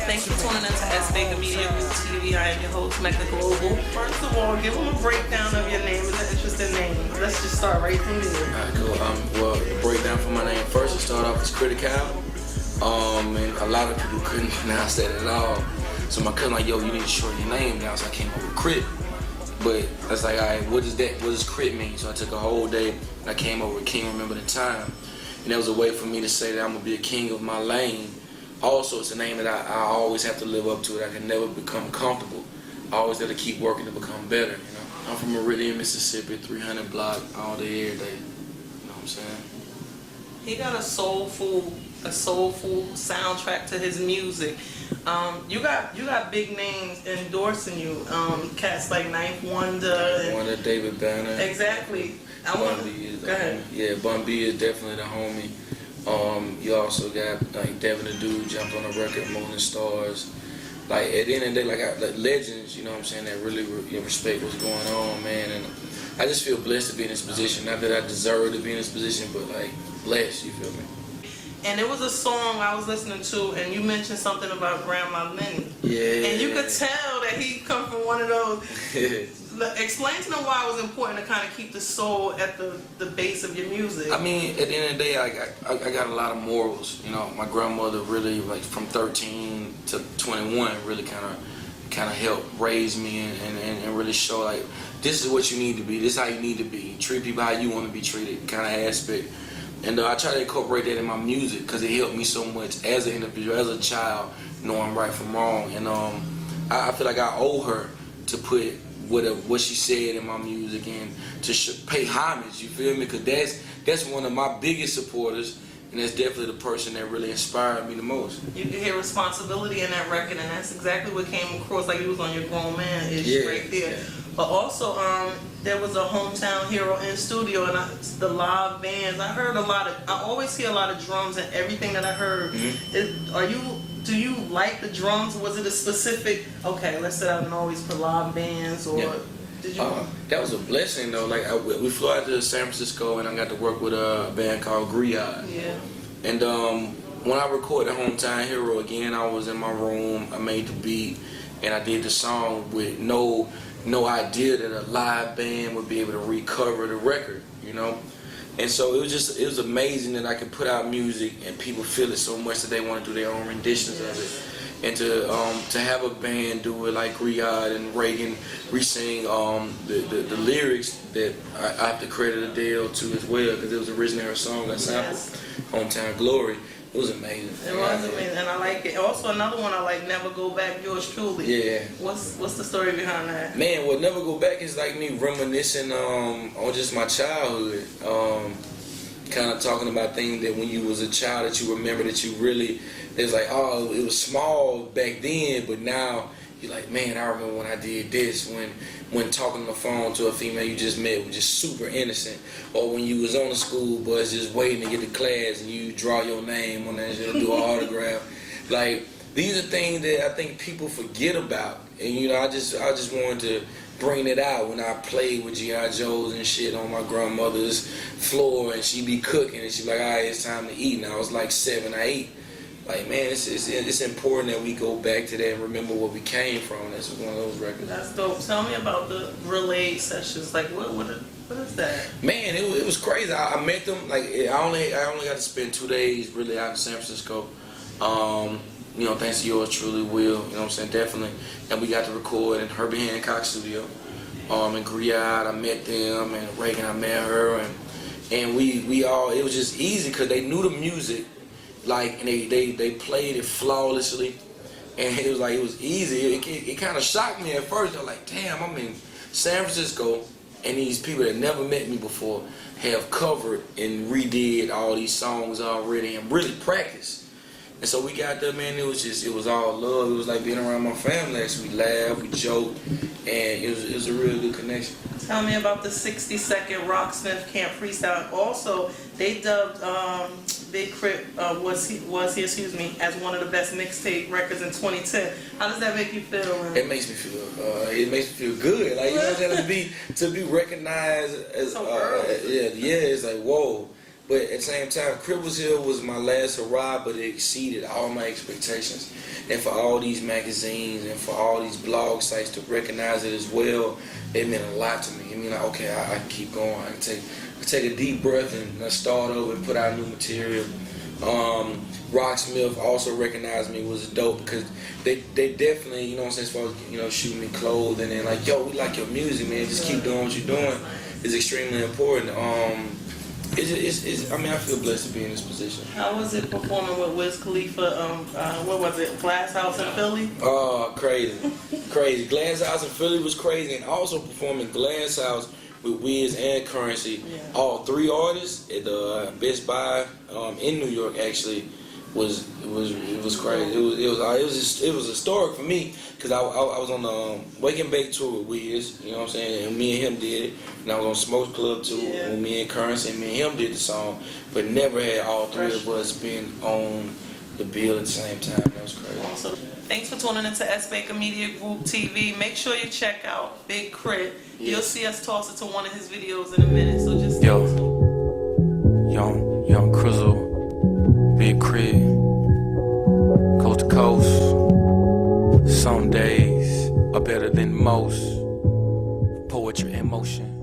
Thanks for tuning into S Baker Media Group TV. I am your host, Mecca Global. First of all, give them a breakdown of your name. It's an interesting name. Let's just start right from there. Alright, cool. Well, the breakdown for my name first, it started off as K.R.I.T. And a lot of people couldn't pronounce that at all. So my cousin like, yo, you need to shorten your name down. So I came up with K.R.I.T. But I was like, alright, what does K.R.I.T. mean? So I took a whole day and I came up with King Remember the Time. And that was a way for me to say that I'm gonna be a king of my lane. Also, it's a name that I always have to live up to. I can never become comfortable. I always have to keep working to become better, you know. I'm from Meridian, Mississippi, 300 block, all day, every day. You know what I'm saying? He got a soulful soundtrack to his music. You got big names endorsing you. Cats like Ninth Wonder. David Banner. Exactly. Bun B is the homie. Yeah, Bun B is definitely the homie. You also got like Devin the Dude jumped on the record, Moon and Stars. Like at the end of the day, like legends, you know what I'm saying, that really respect what's going on, man. And I just feel blessed to be in this position. Not that I deserve to be in this position, but like blessed, you feel me? And it was a song I was listening to, and you mentioned something about Grandma Lenny. Yeah. And you could tell that he come from one of those. Explain to them why it was important to kind of keep the soul at the base of your music. I mean, at the end of the day, I got a lot of morals. You know, my grandmother really, like from 13 to 21, really kind of helped raise me and really show like this is what you need to be. This is how you need to be. Treat people how you want to be treated, kind of aspect. And I try to incorporate that in my music because it helped me so much as an individual, as a child, knowing right from wrong. And I feel like I owe her to put what she said in my music and to pay homage, you feel me? Because that's one of my biggest supporters, and that's definitely the person that really inspired me the most. You can hear responsibility in that record, and that's exactly what came across, like you was on your grown man-ish right there. Yeah. But also, there was a hometown hero in studio, and the live bands. I heard I always hear a lot of drums and everything that I heard. Mm-hmm. Do you like the drums? Was it a specific, okay, let's say I don't always put live bands, or did you? That was a blessing though. Like we flew out to San Francisco and I got to work with a band called K.R.I.T. Yeah. And when I recorded Hometown Hero again, I was in my room, I made the beat, and I did the song with no idea that a live band would be able to recover the record, you know? And so it was amazing that I could put out music and people feel it so much that they want to do their own renditions of it. And to have a band do it like K.R.I.T. and Reagan re-sing the lyrics that I have to credit Adele to as well, because it was originally her song that sampled Hometown Glory. It was amazing. It was amazing, and I like it. Also, another one I like, Never Go Back, yours truly. Yeah. What's the story behind that? Man, what Never Go Back is like me reminiscing on just my childhood. Kind of talking about things that when you was a child that you remember that you really, it's like, oh, it was small back then, but now you're like, man, I remember when I did this, when talking on the phone to a female you just met was just super innocent, or when you was on the school bus just waiting to get to class and you draw your name on that shit, do an autograph. Like, these are things that I think people forget about, and you know, I just wanted to bring it out when I played with G.I. Joes and shit on my grandmother's floor, and she be cooking and she be like, all right, it's time to eat, and I was like 7 or 8. Like, man, it's important that we go back to that and remember where we came from. That's one of those records. That's dope. Tell me about the relay sessions. Like, what is that? Man, it was crazy. I met them. Like, I only got to spend 2 days really out in San Francisco. You know, thanks to yours truly, Will. You know what I'm saying? Definitely. And we got to record in Herbie Hancock's studio. And K.R.I.T, I met them, and Reagan, I met her, and we all. It was just easy because they knew the music. Like, and they played it flawlessly, and it was easy. It kind of shocked me at first. I was like, damn, I'm in San Francisco, and these people that never met me before have covered and redid all these songs already and really practiced. And so we got there, man, it was all love. It was like being around my family. We laughed, we joked, and it was a real good connection. Tell me about the 60-second Rocksmith Camp Freestyle. Also, they dubbed Big K.R.I.T, was he, excuse me, as one of the best mixtape records in 2010. How does that make you feel? It makes me feel good. Like, you know what I'm saying, to be recognized as so early. yeah, it's like, whoa. But at the same time, Cripples Hill was my last hurrah, but it exceeded all my expectations. And for all these magazines and for all these blog sites to recognize it as well, it meant a lot to me. It mean, like, okay, I can keep going. I can take a deep breath and start over and put out new material. Rocksmith also recognized me was dope because they definitely, you know what I'm saying, as far as, you know, shooting me clothes and then like, yo, we like your music, man. Just keep doing what you're doing. It's extremely important. I mean, I feel blessed to be in this position. How was it performing with Wiz Khalifa? What was it? Glass House in Philly? Oh, crazy. Glass House in Philly was crazy, and also performing Glass House with Wiz and Currency, all three artists at the Best Buy in New York actually was crazy. It was historic for me because I was on the Wake and Bake tour with Wiz, you know what I'm saying, and me and him did it, and I was on Smoke Club too, when me and Currency and me and him did the song, but never had all three of us being on the bill at the same time. That was crazy. Awesome. Thanks for tuning into S. Baker Media Group TV. Make sure you check out Big K.R.I.T. You'll see us toss it to one of his videos in a minute, so just stay tuned. Young Crizzle, Big K.R.I.T, coast to coast. Some days are better than most. Poetry in motion.